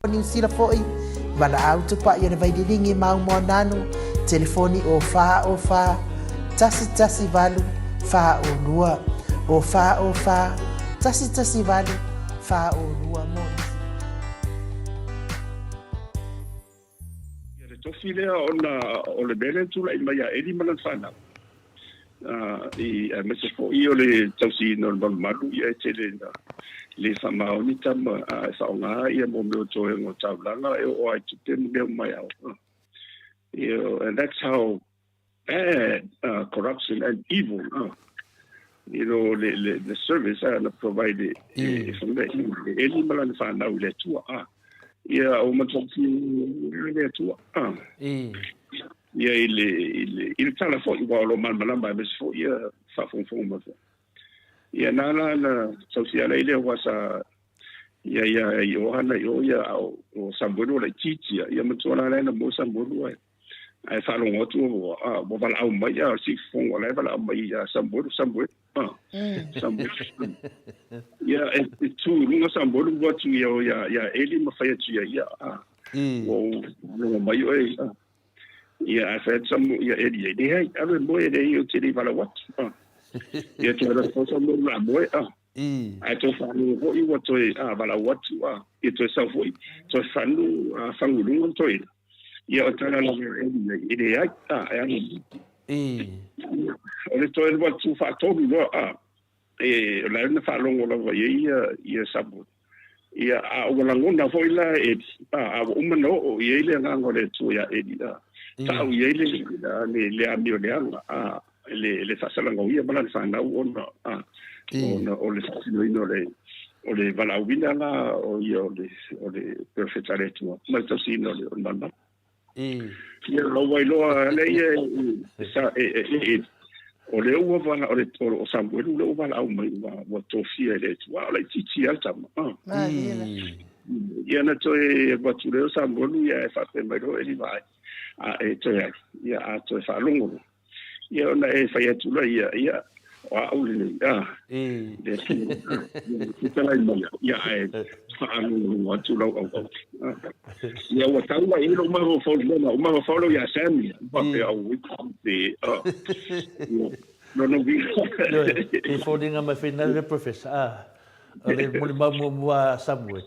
New sila foi bala auto pa ia vai diringi mau mo nanu telefoni o fa tasi valu fa o lua o fa tasi valu fa o lua mo ia tofi lea o le bele tula i mai a edi malan fana i mese fo i o le tausi no malu ia tele na le famao ni tama sa nga ia mo me to ngo taulanga e o ai te me mai au and that's how bad corruption and evil the service provided from the any malan fa na le tua ia o matoki le tua ia ile tala fo i wa lo malamba be fo ia fa fo mo ia nana na sosiala ile wasa ia Johanna ia o sambulu le chichi ia mtsona na mo sambulu ai fa lo ngotu mo bala au mai ya si fon wala bala mai ya sambulu sambulu ia tu lunga sambulu watu ya eli mafaya tu ia wo mai ia fa samu ia eli dei ave boy dei o tiri bala watu ia tu era fosa mo la boy ai to fa no ho i wato bala watu ia to sa foi to fa no fangulunga to ia o tala la ide ai ole to e watu fa to no la na fa longo la ia sabu ia o la ngona foi la o mano ia ile nga ngole tu ia edida ta ia ile le amio le le fasalanga ia bala fa na ona o le fasino o le bala wina la o le perfectare tu ma to sino le manda ia lo vai lo le sa o le ua bala o Samuel le bala au mai wa to fia le tu wa le titi alta ia na to e watu le Samuel ia fa te mai ro eli vai to ia to fa longo ia na e fai tu la ia wa uli de tala ia fa anu tu la ia wa tau wa ilo ma ho follow ya sami ba pe au de no vi e fodinga ma final le professor le mo Samuel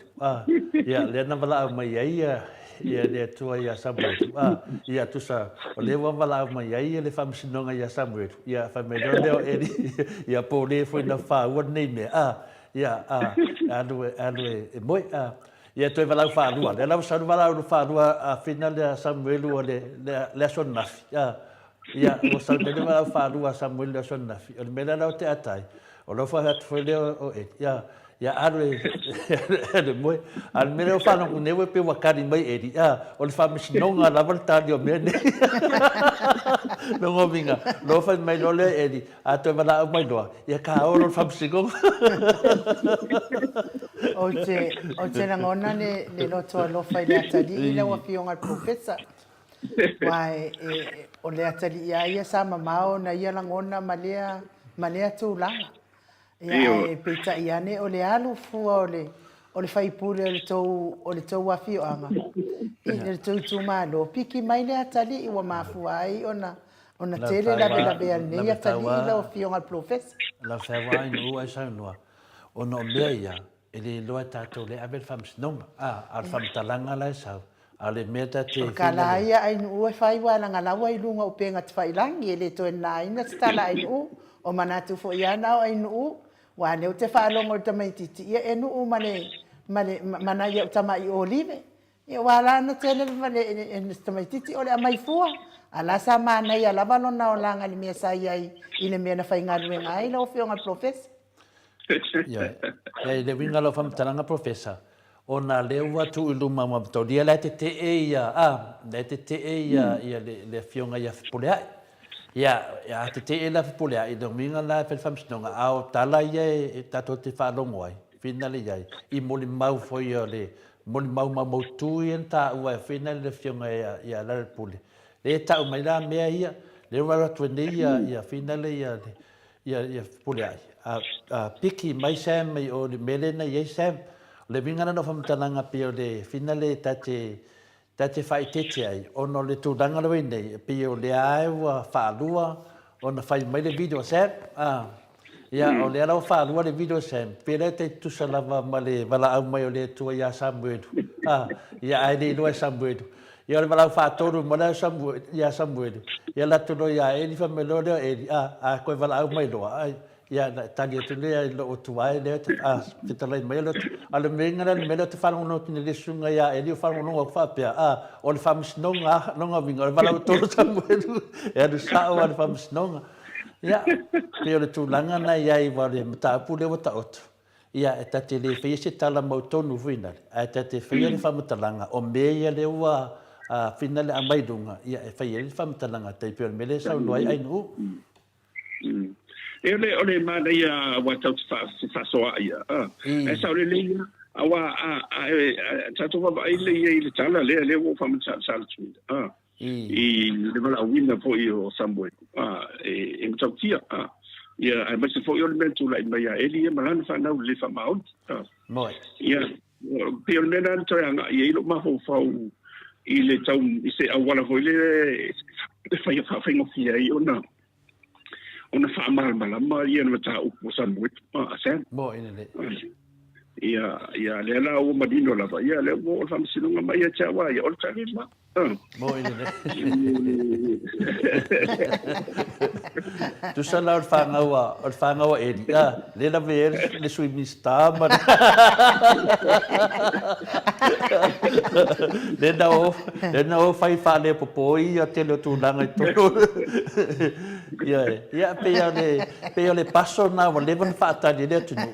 ia le na bala mai ia le tua ia Samuel ia tu sa o le wa bala mai ia le fam sinonga ia Samuel ia fa me do ele ia po le foi na fa o nei me ia alo e moi ia tu bala fa lua le la sa bala fa lua a final de Samuel o le son nafi ia o sa le bala fa lua Samuel le son nafi o me la te atai o lo fa hat foi le o ia ale moi al mero fa no ne we pe wakari mai eri o le fa misnonga la volta dio mene no ngovinga lo fa mai lo le eri a to bala mai do ia ka o lo fa psigo o te na ngona le lo to lo fa le atali ile wa fionga professor wai o le atali ia sa mamao na ia la ngona malea tu la ia pita iane o le alu fua o le faipule o le tou afi o anga i le tou malo piki mai le atali i wa mafua ai ona tele la bea nei atali i la o fionga professor la fawai no ai sa no ona meia ele loa tato le abel fam snoma al fam talanga la sa ale meta te kala ia ai no fai wa la ngala wa i lunga o penga te fai langi ele to na ina stala ai no o manatu fo ia na ai no wa ne te fa longo te mai titi ia enu mana ia tama i olive ia wala na tele vale en te mai titi ole mai fua ala sa mana ia la balona o langa ni mesa ia i le mena fai ngalu ngai lo fionga professor ia le winga lo fam talanga professor ona le watu iluma ma to dia la te ia le te ia le fionga ia polea ia te la polea i dominga la pel fam snonga au tala ia tato te fa longo ai finale ia i moli mau foi le moli mau mau tu enta ua finale le fionga ia la pole le ta mai la mea ia le wala tu ia finale ia polea a piki mai sam mai o le melena ia sam le vinga no whamtalanga pio le finale tate whai tete ai. Ono le tūranga le wene, pio le aewa whaalua, ona whai mai le video set. Ia, o le arau whaalua le video set. Pere te tusalava ma le wala au mai o le tua ia Samuedu. Ia ai le ilua Samuedu. Ia le wala whaatoru ma le Samuedu. Ia la tuno ia e ni whamelo leo e ni, koe wala au mai loa. Ia, tani atu lea i lo o tuai lea, fitalai mai lo. Ale mengana le mele te whanongo tine le sunga ia e ni o whanongo o whapea. O le whamisnonga, nonga vinga, o le wala o toro Samuedu. E anu sao a le whamisnonga. Ia, peo le tūlanga na ia i wale mataapu le wata otu. Ia, e tate le whea se tala mautonu whina. E tate whea le whamatalanga. O mea le ua whina le amaidunga. Ia, e whea le whamatalanga. Tei peo le mele sau noai ainu. E ole mana ia wata whasoa ia. E sau le leia. Awa, tato wa ile ia i le tala le o whamatalanga tuina. I le wala wina po i o Samoa. E mtautia. Ia, ai mai se fo yo le mentu la mai a eli e malana fa na le fa maut. Moi. Ia, pe o mena to anga i lo ma fo fo i le tau i se awala fo le fa ngo fia i ona. Ona fa mal malama ia na ta u po Samoa. Asen. Moi ne. Ia le la o madino la va. Ia le o fa msinunga mai a chawa ia o tani ma. Moi ne. Tu sala o whangawa e ni. Le la vere, le sui mista ma. Le na o fai whane popoi a tele o tūnanga i toro. Ia, peo le paso na wa levan whaatani le tunu.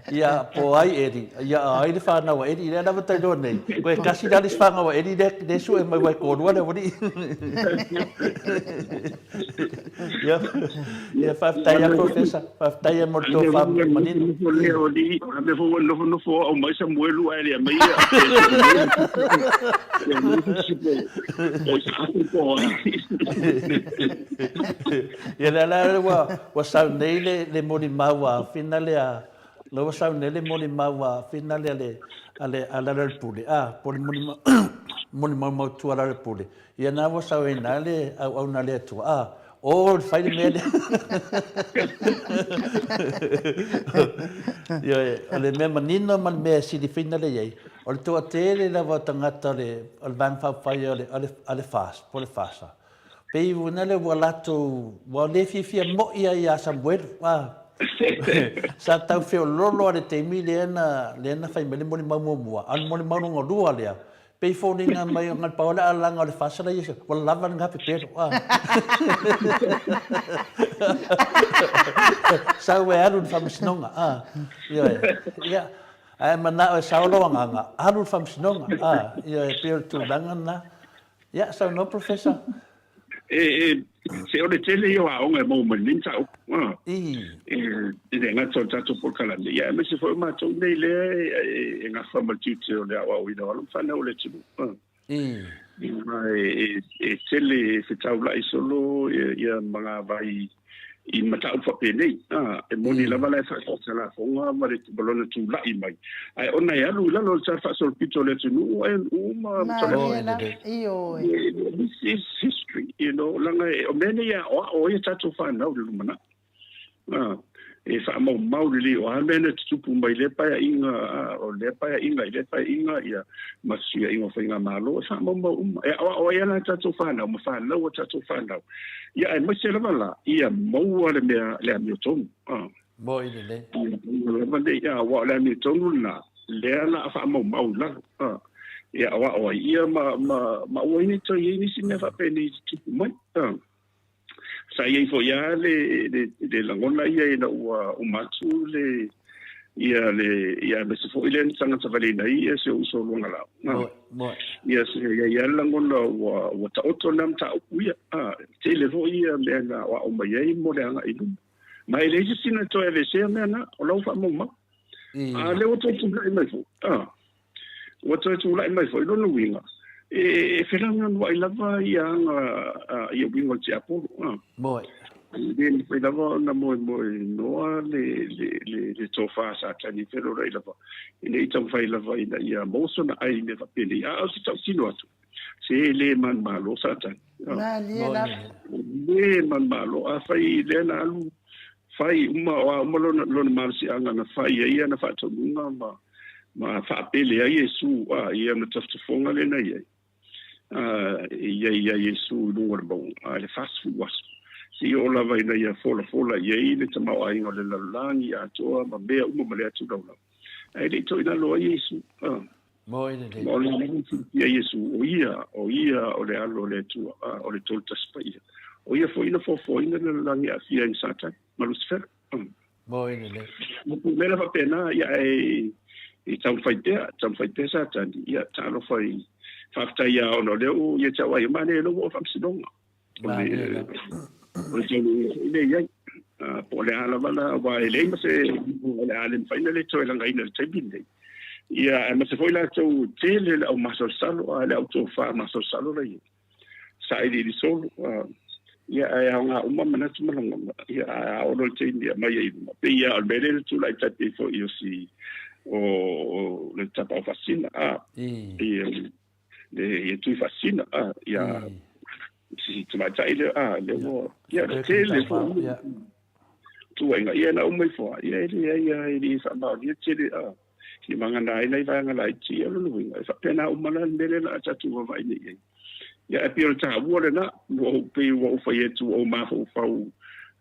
Ia po ai eri, ia ai le whanawa eri, le nawa tai doa nei. Koe kasi nari whangawa eri, le su e mai wai kōrua le wani. Ia whaftai a profesa, whaftai a morto whamu manino. Leo ni, ame fo no fo o mai sa muelu ai le mai. Ia le ala wa sau nei le mori maua, fina le a lo sa nele moli mawa finale ale ala pule por moli mau tu ala pule ia na wo sa nale au nale tu o fai mele ia ale me manino man me si di finale ia o tu atele la va tangata le al ban fa fai ale fast por fasa pe unale wala tu wa le fi mo ia Samuel sa tau feo lolo ale te mi leena fai mele moni mua an moni mau ngo dua lea pe foninga mai ngal paola alanga le fasala yesa wala lava nga pe pero sa we alu famsnonga ia ai mana o saulo nga alu famsnonga ia pe tu dangana ia sa no professor se o le tele yo a onga mo malin sa nga tso por kala ya me se foi ma tso nei le nga fama titio le awa wi no fa na o le tsu tele se taula isolo ya mga vai i mata fa pene e moni la bala fa sala fonga ma le bolona tu la mai ai ona ya lu la lo sa fa sol pito le tunu en uma io this is history langa o mene ya o ya tatu fa na lu mana e fa mo mauli o mene tu pu mai le pa inga o le pa inga ya masia inga fa inga malo sa mo o ya na tatu fa na mo fa na o tatu fa na ya ai mai se la mala ia mo le me tom boy le le ya wa le me tom na le la fa mo maula ya wa ia ma o ni to ni sine fa pe ni tu mai sa ia fo ya le langona ia ina o matu le ia me se fo ile sanga sa vale nei se uso longa la ia se ia langona o ta oto nam ta uia te le fo ia me na o mai ai mo le anga i mai le sina to ele se me na o lo fa mo ma le o to tu mai fo o to tu mai fo no winga Filanga no I lava yang wingo chiapo. Boy. Then filanga na mo no le tofa sa tani fero rei lava ina i tau fai lava ina ia moso na ai me fa pele a si tau sino atu se le man malo sa tani na liela le man malo a fai le na alu fai uma lona marsi anga na fai ia na fa tonga ma fa pele ai Yesu ia na tafufonga le na ia ia Yesu lunga bon le fast food was si o lava ina ia fola ia ile te mau ainga le lalangi Atua ma mea uma le atu laula ai le to ina loa Yesu mo ina le mo le ia Yesu o ia o le alo le tu o le tolta spaia o ia foi ina fo ina le lalangi a fia in satan ma Lucifer mo ina le mo le fa pena ia e tau faite satan ia talo fai fafta ia ono le o ia tawa ia mane lo o famsidonga o le ia po le ala bala wa ele ma se le ala faina le to langa ina te binde ia ma se foi la to tele o masol salo ala o to fa masol salo le sai di solo ia ai nga uma mana tu malanga ia o lo te india mai ia al bele tu la tate fo io si o le tapa fascina le tu fascina ia si tu mai le le mo ia tele fo tu ainga ia na umai fo ia fa ba ia tele ki manga nai nei va nga lai ti lo lu fa pena umana ndele na tatu va ni ia pio ta wole na o pe o fa yetu o ma fo fa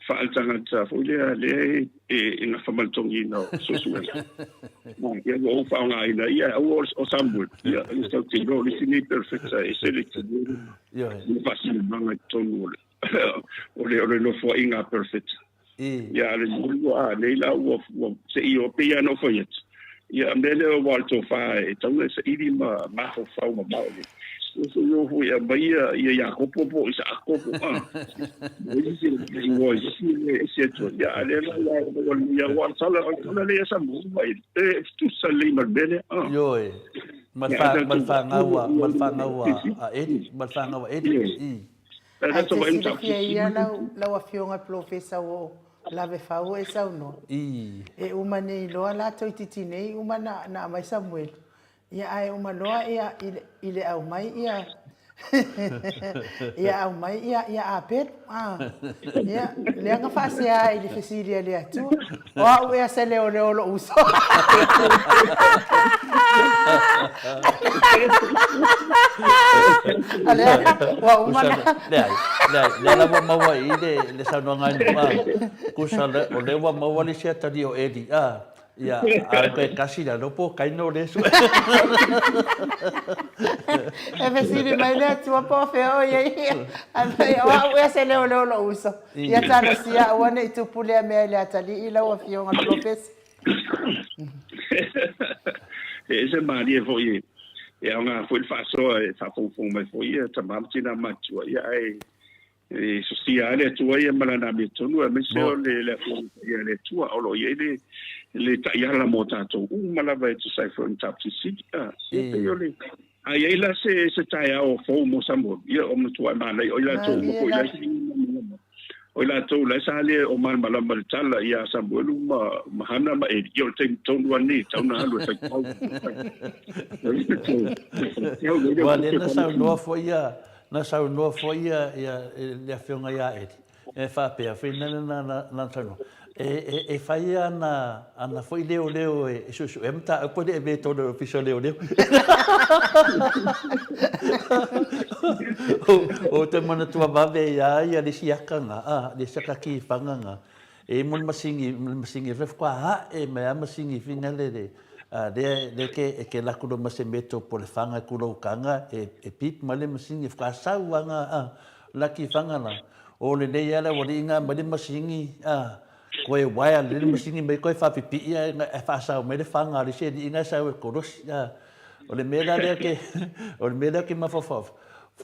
fa altanga ta fo le ina fa maltongi no so no ia o fa nga ina ia o sambul ia sto ti go li sini perfect e select ia fa sin manga tonu o le lo fo inga perfect ia le lu le la o se io pe ia no fo yet ia mele o walto fa e tau se idi ma fo fa ma so yo fui a baia ia kopo isa kopo ese to ya le ya wa sala le esa mu mai tu sali mar bene yo malfa ngawa ai to em ta ia la wa fionga professor o lave fau e sau no e uma nei loa la to titine uma na mai Samuel ia ai uma loa ia ile au mai ia ia au mai ia apet ia le nga fase ai le fesilia le atu o ia se le lo uso ale wa uma le la mawa ile le sa no ngani kusale o le wa mawa le sia tadi o edi ia a kasi la lopo kaino le su e vesiri mai le tua po fe o ia wa se le lo uso ia tana sia o ne tu pule me le atali ila o fionga profes ese mari fo ye e nga fo il faso fa fo mai fo ye tamartina matua ia sociale tua ia malana me tonu me se o le le tua o lo ye le taia la mota to malava tu sai from tap to sit e yo le ai la se taia o fo mo sambo ia o mo tua mala o la to mo ko la o la to la sale o mal malama tala ia sambo lu mahana ma e yo te tonu ani tauna alu sai pau wale na sa no fo ia na sa no fo ia le afionga ia e fa pe afina na tano e fai ana foi leo e su emta pode ver todo o piso leo o te mana tua babe ia le siakanga le sakaki fanganga e mon masingi ref kwa e me masingi finale de que la kudo masemeto por fanga kudo kanga e pip male masingi fa sawanga la ki fangana o le ia la wodinga male masingi koe wai le masini mai koe fa pipi ia fa sa me le fanga le se inga sa ko ros o le mela le ke ma fa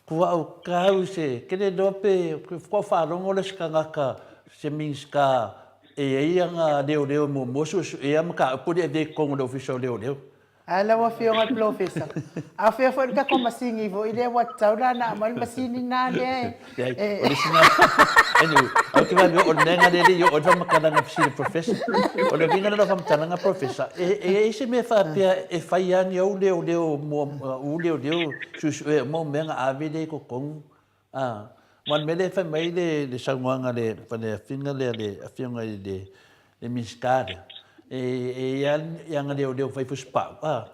ko au kau se ke le dope ko fa longo le skanga se minska e ia nga leo mo mosu e am ka pode de con o official leo ala wa fionga professor a fe fo ka ko masingi vo ile wa taura na mal masini na le Anyway, au te vai o nenga le yo o tama kana na psi professor. O le vinga na fam tana professor. Se me fa pia e fai ani o leo mo leo su mo menga avide ko kong. Wan mele fa mai le sangwanga le fa le finga le afianga le miskada. Yang leo fai fuspa.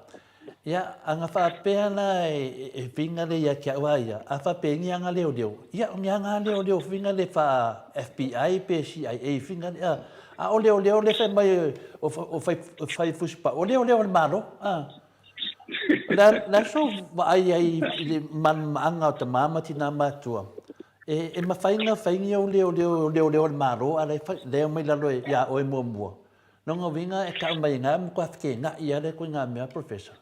Ya, anga fa pena e finga le ya kia waia. A fa pengi anga leo. Ya, anga leo finga le fa FBI pe CIA finga le a o leo le fa mai o fai fuspa. O leo le maro. La so ai le man anga o te mama tina matua. E ma faingi o leo maro ala le mai la loe ya o e mua. Nonga vinga e ka mai nga mo kwa fke na ia le ko nga mea professor.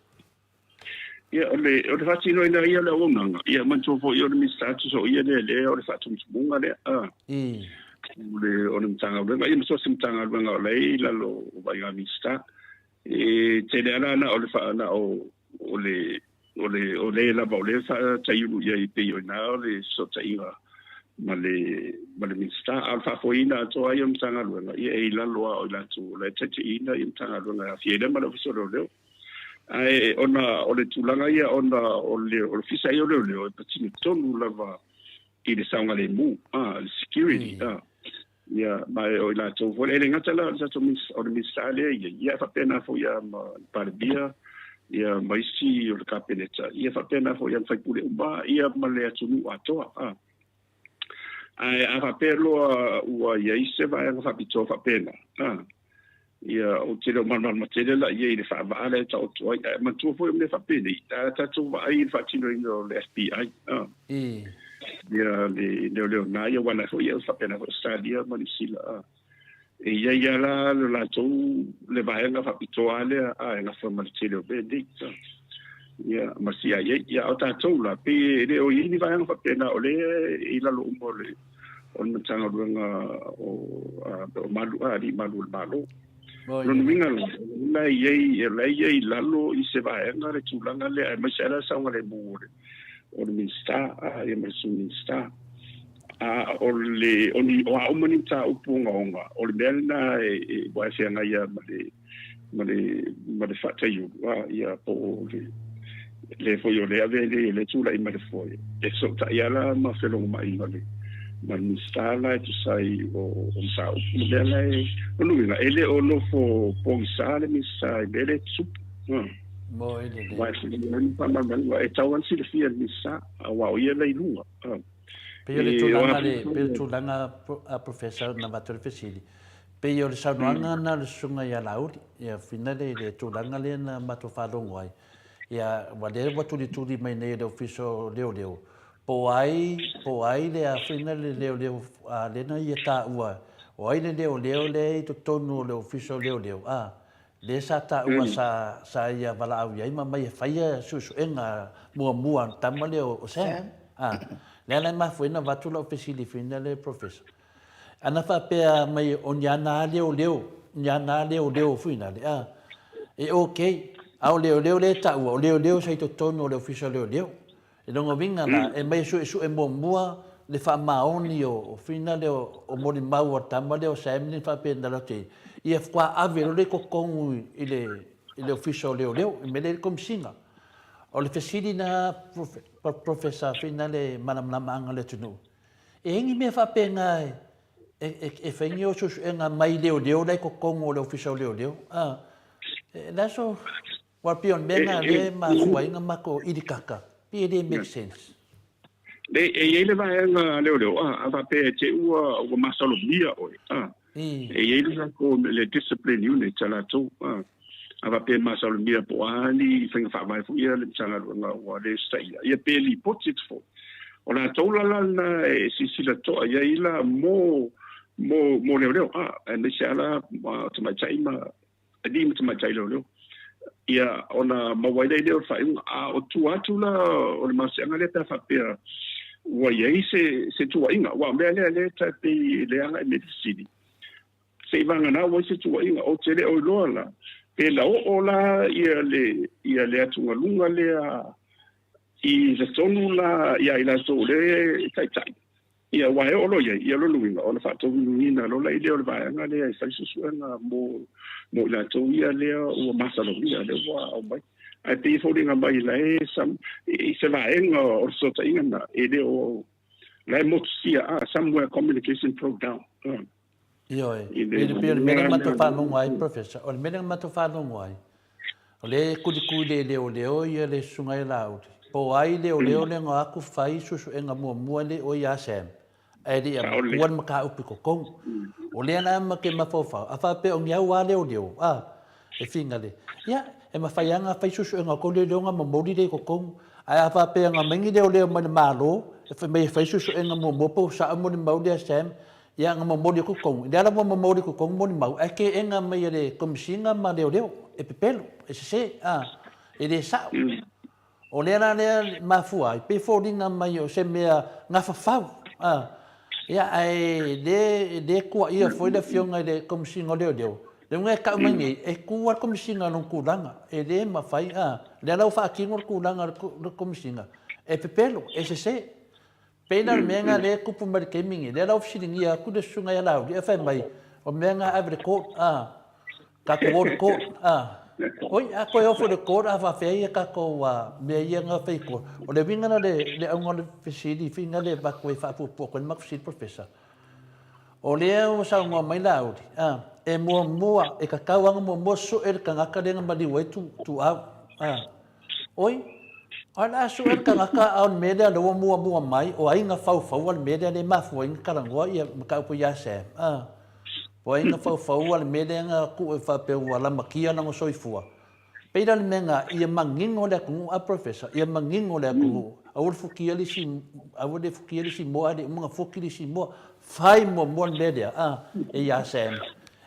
Ia o le fati no ina ia le onanga ia man so fo ia le mistatu so ia le o le fatu munga le le o le mtanga le ia so simtanga le nga le la lo vai ga mista te le ana o le fa na o le la ba le fa taiu ia i pe yo na le so taiga ma le mista al fa fo ina to ia mtanga le ia la lo o la tu le te ina ia mtanga le nga fiele ma lo so le ai ona o le tulanga ia ona o le fisa ia le patini tonu lava i le saunga le mu security ia mai o la to vole le ngata la sa to mis o le misale ia fa pena fo ia ma parbia ia mai si o le kapeneta ia fa pena fo ia fai pule ba ia ma le atunu atoa ai a fa pelo ua ia ise vai fa pito fa pena ia o te reo manman matele la ia i le whaavara e tau toa ma tua fo me whapene ta tu ai i whatino i le FBI ia le leo na ia wana fo ia whapena fo Australia ma ni sila ia la la tau le vahenga whapitoa le e nga whamatele o Benedict ia ma si ia o ta tau la pe le o i ni vahenga whapena o le i la lo umo le o matanga ruanga o malu no minga la ye lalo i se va nga le tulanga le ma sera sa nga le bure o le minsta e ma su minsta o le oni o a umani ta upunga onga o le belna e wa se nga ya ma le fata yu ya po le fo yo le ave le tula i ma le fo e so ta ya la ma se lo ma i ma mistala tu sai o sa modela o luina ele o no fo sale mi sai bele sup mo ele vai se nem pa ma e tawan si le fia mi sa wa o ia le lunga pe le tulanga a professor na bator fesili pe yo le saunanga na le sunga ya lauri ya finale le tulanga le na mato falongo ai ya wale watu li mai nei le officio leo po ai le afina le leo le na ia ta ua o ai le leo le to tonu le official leo le sa ta ua sa ia vala au ia mai faia susu enga mua tama leo o se le ma foi na vatula official fina le professor ana fa pe mai o nyana leo fina le e okay au leo le ta ua leo sai to tonu le official leo e longa vinga la e mai su e mua le fa maoni o fina le o mori mau tama le o semni fa penda la te ia fa ave le ko kongu ile official leo me le kom singa o le fesili na professor fina le manamna manga le tunu e ngi me fa penga e fengi o su enga mai leo le ko kongu le official leo la so wa pion benga le ma fuainga mako idikaka it makes sense. Le va leo a va pe te o masalo mia o ele ko le discipline unit la to a va pe masalo mia po ani finga fa vai fu ia le tsanga o le stai ia pe li potit fo ona to la na si la to ia ila mo leo e le sala to mai chaima adi to mai chailo ia ona mawaida leo fa o tu la o le masanga le ta fa pe wa ye se tu inga wa me le ta pe le anga medicine se vanga na wa se tu inga o tele o lola pe la o la ia le atu lunga le i se tonu la ia ila so le tai ia wa o lo ia lo luinga o fa to mina lo lai le va nga le fa su nga mo la to ia le o masa lo ia le wa o mai ai te fo dinga mai le sam I se va en o so ta inga e le o la mo sia somewhere communication broke down io e per me ma to fa no mai professor o me ma to fa no mai o le ku le o ia le sunga la po ai le le nga ku fai su nga mo le o ia sem ai dia kuan maka upi ko kong o le na ma ke ma fofa a fa pe o ngia wa le e finga le ya e ma fai anga fai su nga ko le nga mo mori le ko kong ai a fa pe nga mengi le ma malo e fa me fai su nga mo po sa mo ni mau le sem ya nga mo mori ko kong dia la mo mori ko kong mo ni mau e ke nga me le komsinga ma le e pepelo e se e le sa o le na le mafua pe fodinga mai o se mea nga fafau ia ai de ku ia foi da fionga de como singa le le nga ka mangi e ku war como singa non kulanga e de ma fai le la fa ki ngor kulanga como singa e pepelo e se pena menga le ku pu mar kemingi le la ofsiringia ku de sunga ya la e fa mai o menga abre ko ka ko oi a ko ofo de ko a fa fe ka ko wa me ia nga fe ko o le vinga na le ngol fesidi finga le ba ko fa pu ko ma fisi professor o le o sa ngo mai la e mo e ka ka wa mo so e ka nga ka le nga di we tu oi ala so e ka nga ka on media lo mo mai o ai nga fa al media le ma fu in ka ngo ia ka pu ya se Poi nga fau al mede nga ku fa pe wala makia na so ifua. Peira le menga ia mangingo le ku a professor ia mangingo le ku awur fukia li sim awur de fukia li sim mo ade mga fukia li sim mo fai mo mon media e ya sem.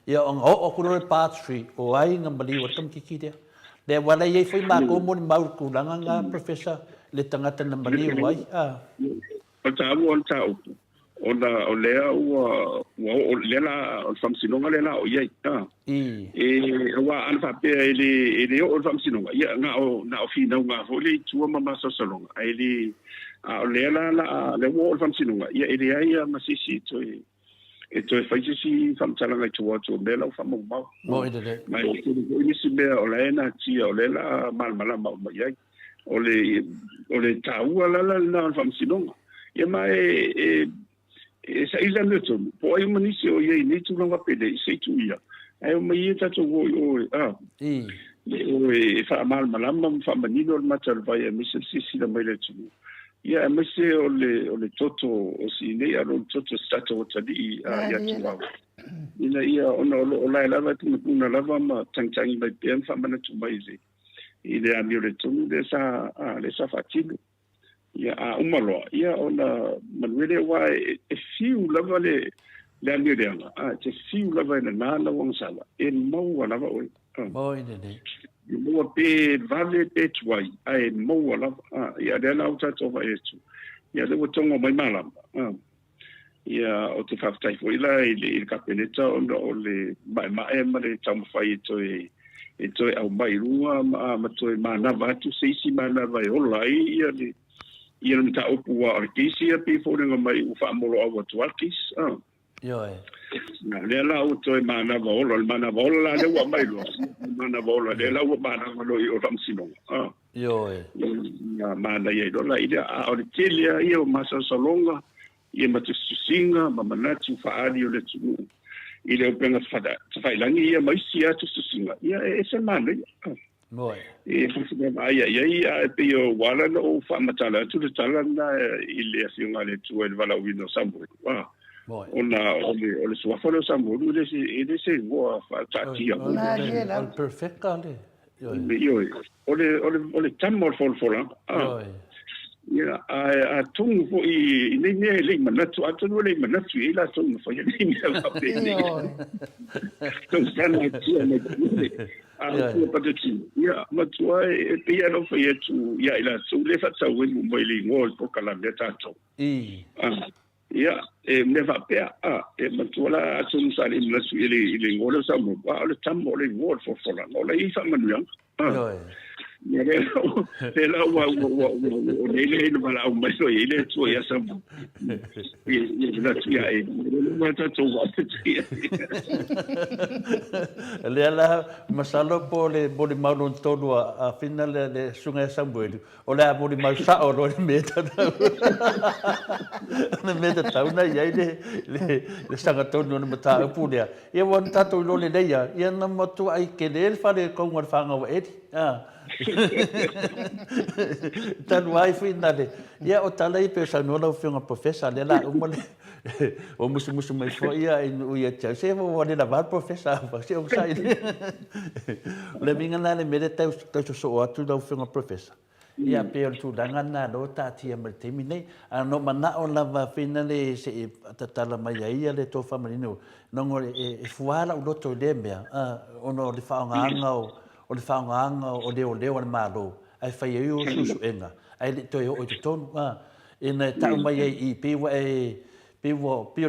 Ia o ku le part 3 o ai nga mali wa kam kiki de. De wala ye foi ma ko mo mau ku langa nga professor le tangata na mali wai O ta ona o lea o lela o famsinonga lela o ia wa an fa pe ele o famsinonga ia nga o na o fina nga fo le tua mama so salonga ele o lela la le o famsinonga ia ele ia masisi to e to fa si famsala nga tua to lela o famo mo ide mai ni si be o lela ti o lela mal ma ia o le taua la na famsinonga ia mai sa ila neto po ai manisi o ye ni tu longa pele se tu ia ai o mai ta to o fa mal malama fa manino matal vai mi se si da mai le tu ia mai se o le toto o si nei a lo toto stato o tadi ia tu wa ina ia ona o la lava tu na lava ma tangtangi mai pe fa mana tu mai ze ile a mi le tu de sa fatino ia umalo ia ona manuele wa e fiu lava le amireanga te fiu lava na wang sala e mau lava oi ide mo pe vale pe twai ai mau lava ia de na uta to va etu ia le botongo mai mala ia o te faftai foi la il capeneta o le mai ma le tamu fai to au mai rua ma to na va tu si ma na va ola ia le ia na ta opu wa artisia pe fo nga mai u fa molo au tu artis na le la o to mana vola la le wa mai lo mana vola le la wa mana lo i o famsino na mana ye do la ida o le telia ia o masa salonga ia matu singa mama tu fa ali o le tu ile o penga fada fa ilangi ia mai sia tu singa ia e se mana e fusiona mai ia pe o wala no fa matala tu le tala na ile asinga le tu el vala wino sambo ona ole sua folo sambo le se go fa tatia al perfecta le ole tammo fol ia a tung fo I nei le manatu atu le manatu ila tung fo ia ni va pe tung sana tia me tu pa te ia ma tu e pia no fo ia tu ia ila tu le fa tsa wen mo ile ngol po kala de tato ia e me va pe e ma tu la tu sa le na su ile ngol sa mo le tammo le ngol fo la no le I fa manuang Ela o ele não vai lá o mais o ele tu ia saber e na tia aí não tá tão Lela masalo pole maulon todo a final de sungai Samuel. Olha pole mau sa o lo meta. Ne meta tau na ia le sanga todo no mata pulia. Ia wan tato lo le ia ia na motu ai ke le fale ko ngor fanga o eti. Tan wifi nale. Ia o tala I pesa no la fiona professor lela o mole. O musu mai fo ia in ia tau se vo le lavar professor fa se o sai. Le minga na le mele tau so atu da fiona professor. Ia pe tu danga na lo ta tia me termine no mana o lava fina le se tatala mai ia le to famalino no ngore e fuala o loto le mea ono le faanga o le whaonganga o leo le malo, ai whai e o susu enga, ai le toi o te tonu, e nei tau mai I piwa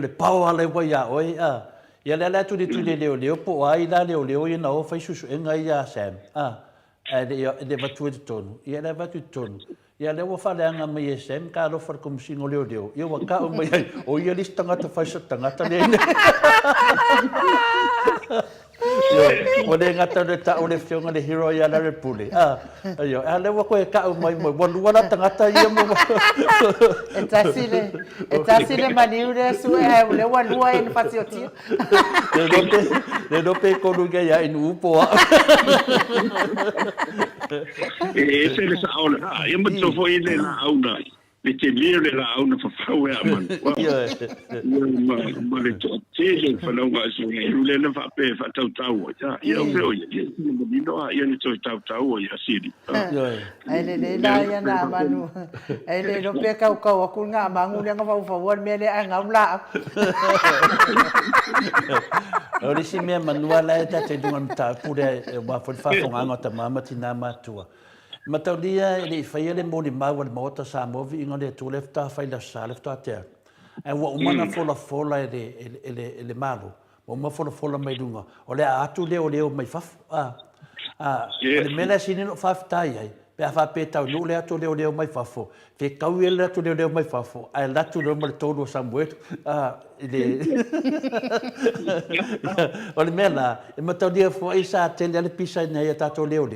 le paua le wai a oi, ia le ala tu le leo po ai la leo I na o whai susu enga I a Sam, ai le watu e te tonu, ia le watu te tonu, ia le wa whaleanga mai e Sam, ka alo whar komisingo leo, ia wa ka o mai ai, o ia lis tangata whai sa tangata le o le ngata le ta o le fionga le hero ia la repule ayo ale wa ko e ka mai mo wala tangata ia mo e tasile maniure su e le wa lua e fasioti le dope ko lu ga ia in upo e se le sa ona ia mo to foi le na auna le te lere la auna fa faue a man ma le to te le fa no ga so e le na fa pe fa tau tau ya ia o ia no ia ni to tau ia siri ai le la ia na manu ai le no pe ka ku nga mangu le nga fa won me le nga la o le si me manuala ta te dunga ta pure wa fa nga ta mama tina matua Mataulia le faia le moni mau le Maota Samoa Viiga le tu lefta fai la sa lefta te. Ai wa umana fola ele malo. Wa ma fola mai dunga. O le atu leo mai faf. Le mena sini no faf tai ai. Pe fa pe tau no le atu leo mai fafo. Fe kau ele atu leo mai fafo. Ai la tu le todo Samuel. Ele O le mena e mataulia fo isa tele le pisa nei tato leo.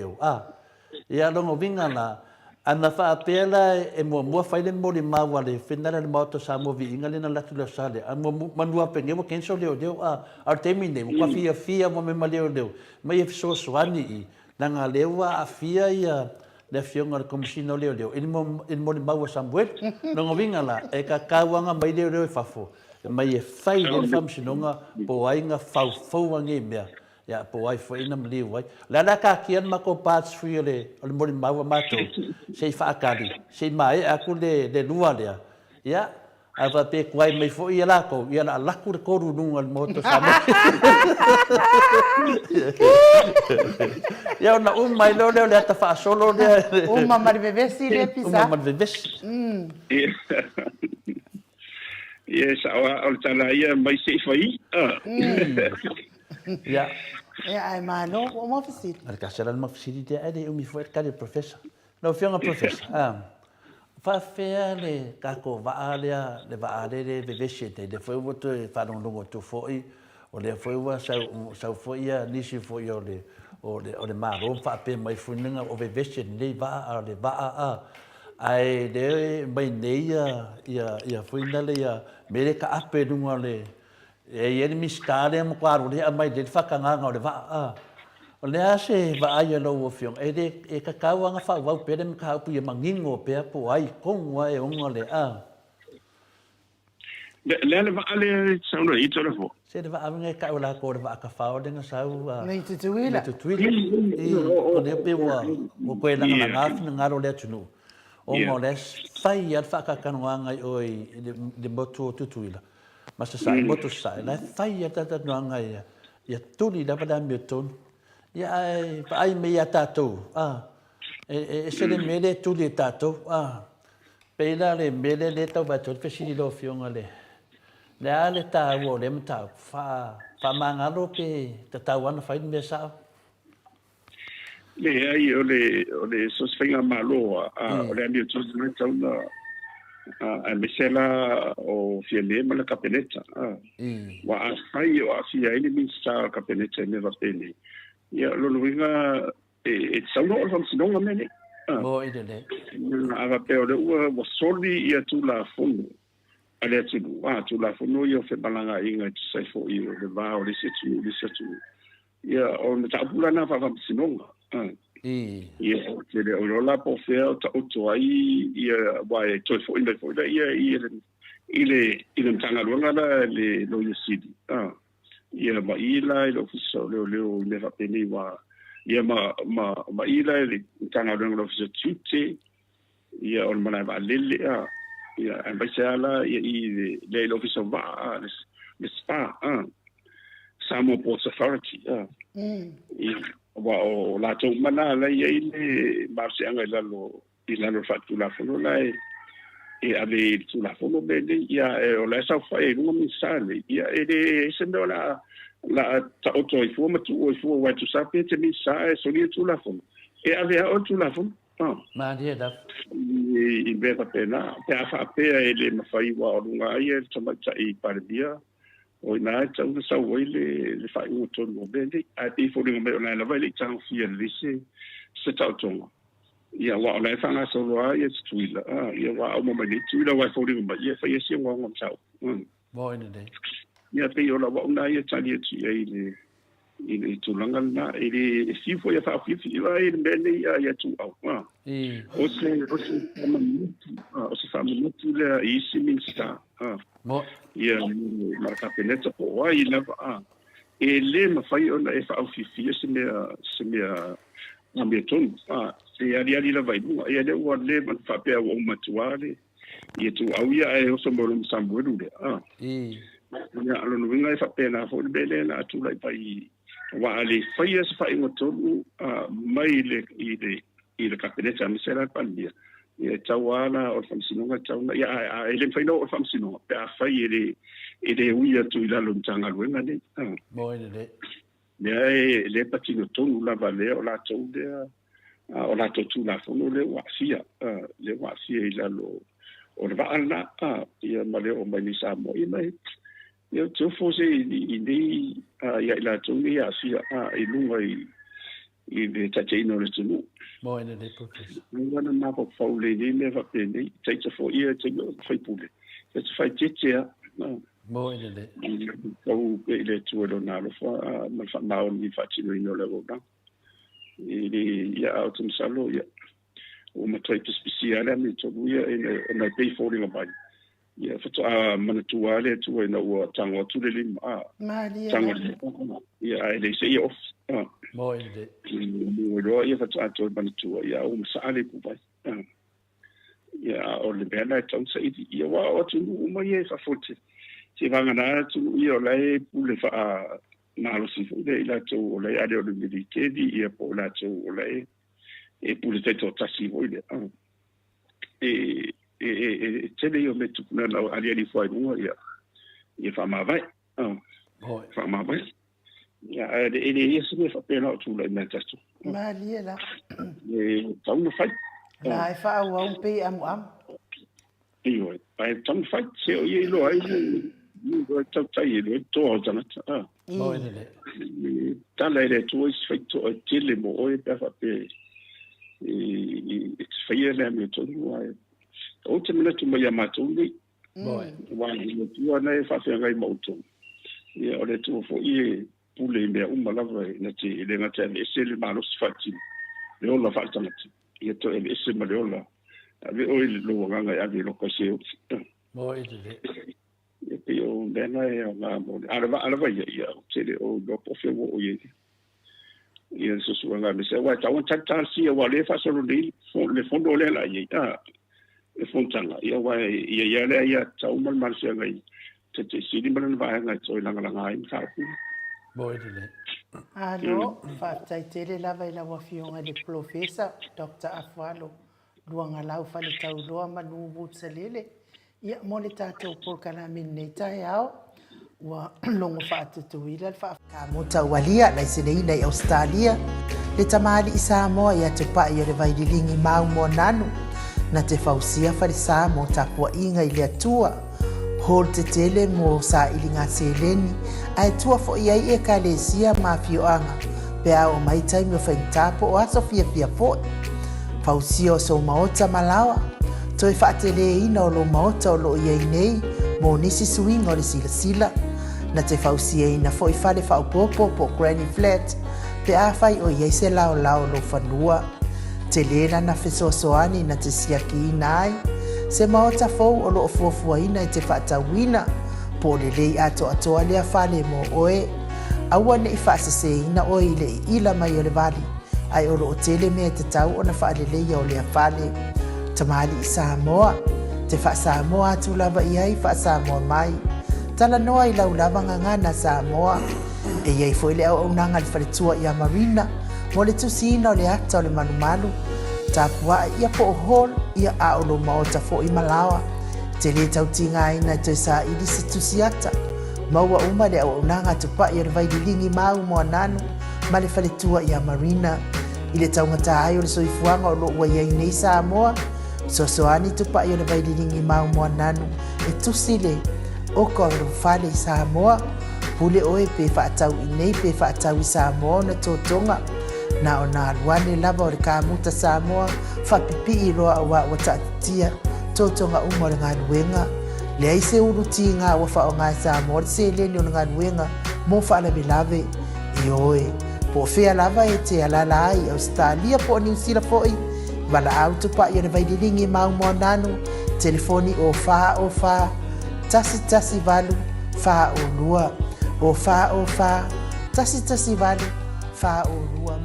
Ia longo vinga la ana fa pela e mo fai le moli mawa le finala le Maota Samoa Viiga le na latu le sale a mo manua penge mo kenso leo a termine mo fia mo me maleo mai e so swani I nanga lewa a fia ia le fionga le komisino leo in mo mawa Samuel longo vinga la e ka kawanga mai leo fafo mai e fai le famsinonga po ainga fau nge mea ya po ai foi na mli wai la ka kian ma ko parts fui le mori mawa mato sei fa akali sei mai aku le lua le ya ava pe kwai mai foi la ko ya la ku ko ru nu al moto sama ya na mai lo le ta fa solo le mar bevesi le pisa mar bevesi yes au tala ia mai sei foi ya ai mano o mo fisi al kasala ma fisi de ade o mi foi kale professor no fianga professor fa fea le ka ko vaalea le vaale le vevesete le foi voto fa longo to foi o le foi wa sa foi ia nisi foi o le maro fa pe mai funinga o vevesete le va ai de mai nei ia foi nale ia mere ka ape dunga le e ele mistare mo kwaro le mai de fakanga ngau le va o le ase va ai lo o fiong e ka kawa nga fa wa pede me ka pu ye mangingo pe po ai kon wa e onga le le va ale sono I tolo fo se le va ave ka ola ko va ka fa o de nga sa nei tu tuila e o le pe wa o ko la nga nga fina ngalo le tunu o mo le fai al fa ka kanwa ngai oi de botu tuila Masa sai moto sai la fai ta nga ia tuli da pada meton ia ai me ia tato e se le mele tuli tato pela le mele le to va tot fesi lo fionga le ale ta wo le mta fa manga lo pe ta wana fai me sa le ai o le sosfinga malo o le ani tu na a mesela o fiele ma la capeletta wa ai o afi ai ni sta capeletta ne va bene ia lo luinga e sauno o fam sinonga mene mo ide le ava pe o le wa soli ia tu la fono ale tu la fono io fe balanga inga sai fo io le va o le situ ia o na tabula na fa fam sinonga ia ke le o la po fe o to ai ia wa e to fo ile ile tanga longa le lo yesidi ia ma ila lo fiso le le va peni wa ia ma ila le tanga longa lo fiso tute ia on mana va lele ia ambasala ia i le lo fiso va le spa Samoa Ports Authority ia wa o la to mana la ia ile marse anga ilalo fatu la fono la e ave tu la fono bene ia o la sa fa e no mi sale ia e sendo la ta auto i forma tu o fu wa tu sape te mi sa so ni tu la fono e ave o tu la fono ma dia da i beta pena pe afa pe ele ma fai wa o lunga ia tama tai pardia o na tau sa le fai o to no bene a te fo ringa me ona la vai le tau fia le se tau tonga ia wa ona fanga so roa ia tuila ia wa o mo mani tuila wa fo ringa ia fa ia si wa ngam tau mo ine le ia pe o la wa ona ia tali tu ile tu langa na ile si fo ia fa fi ia ile bene ia tu au o se fa minutu le isi min sta mo ia marca peneta po ai leva ele ma fai ona e fa oficia se me na me ton se ali la vai no ia le o le ma fa pe o matuale ia tu au ia e o so mo sambuelu le ia alo no vinga e fa pena fo bele na tu lai pai wa ali fai se fai mo tonu mai le ile capeleta mi sera pandia ia tawala o famsinonga tauna ia ele fai no o famsinonga pe a fai ele uia tu ila lo tanga luenga ne mo ide le patino tonu la vale o la tode o la tu la fono le wasia ila lo o le vaala ia male o mai sa mo ia mai ia tu fose i ia ila tu ia sia i lunga i le tateino le tunu mo ine le professor ngana na ko faule ni me va pene taita fo ia te fai pule te fai tetea mo ine le o le tu lo na lo fa ma fa ma ni fa ti no le go na ia autumn salo ia o ma trai speciale mi to ia e na pay for the bai ia fa to mana tu ale tu e na o tango tu le lim tango ia ele se off mo ide mo ro ia fa to mana tu ia o sa ale ku bai ia o le bela tau sa ia wa o tu mo ia fa fote se vanga na tu ia le pule fa na lo si fu de ila tu le ale o le militeri ia po la tu le e pule te to tasi vo ile tele io metto na ali di fuori no ia fa ma vai fa ma vai ia e se fa pena tu le metasto ma li la tau no fai la e fa o un pe am io ai tau fai se io lo ai ni go tau tai lo to jana mo ide tala ile tu is fai to tele mo o e fa pe fai le me to no ai o te mena tu mai amato ni wa ni tu ana e fa fe ngai moto ia o le tu fo i pule me uma lava na te le ngata le sele malo sfati le ola falta na ia to e se ma le ola ave o lo nganga ya lo ko se mo ide ia pe o dena e la mo ala ia te le o lo po fe o ia ia so so nga me se wa ta un tata si wa le fa solo le fondo le la ia e fontanga ia wa ia le ia tau mal se ngai te sidi man va ngai so langa ai sa ku mo ide alo fa tai tele la vai la wafionga de professor Dr. Afalo luanga lau fa le tau loa manu butselele ia mo le tatou polkana min nei tai ao wa longo fa atu tuila fa ka mo tau walia lai se nei Australia le tamali i Samoa ia te pai o le vaililingi mau mo nanu na te fausia farisa mo tapua inga i le atua hol te tele mo sa ilinga seleni ai tua fo iai e kalesia mafioanga pe au mai taimi o whaintapo o aso fia fo fausia o so maota malawa toi whaatele ina o lo maota o lo iai nei mo nisi suinga o le sila na te fausia ina fo i fale whaupopo po granny flat pe a fai o iai se lao lo whanua te lena na fesoasoani na te siaki ina ai se maota fou o lo fuafua ina i te whaatawina po le lei atoa lea fale mo oe aua ne i whaasese ina oe i le ila mai o le vali ai o lo o tele mea te tau o na whaalelei o lea fale tamali i Samoa te wha Samoa atu lava i ai wha Samoa mai tala noa i lau lava ngangana Samoa e iai fo i le au nanga le whaletua i a marina mo le tusina o le ata o le manumalu tapua ia po hol ia a o lo maota fo i malawa te le tautinga ina te sa ili se tusiata maua uma le au nanga tupa i le vaililingi mau mo nanu ma le whaletua i a marina i le taungata ai o le soifuanga o lo ua iai nei Samoa sosoani tupa i le vaililingi mau mo nanu e tusile o ko le fale i Samoa pule oe pe whaatau i nei pe whaatau i Samoa na totonga na o na aluane lava o le kamuta Samoa whapipi i roa o wa tatatia totonga umo le ngaluenga le aise uruti ngā wafa o ngā Samoa le se leni o le ngaluenga mo whaalawe lave i oe po fea lava e te alala ai Australia po New Zealand po i wala au tupa i o le vaililingi mau mo nanu telefoni o wha tasi valu wha o lua o wha tasi valu wha o lua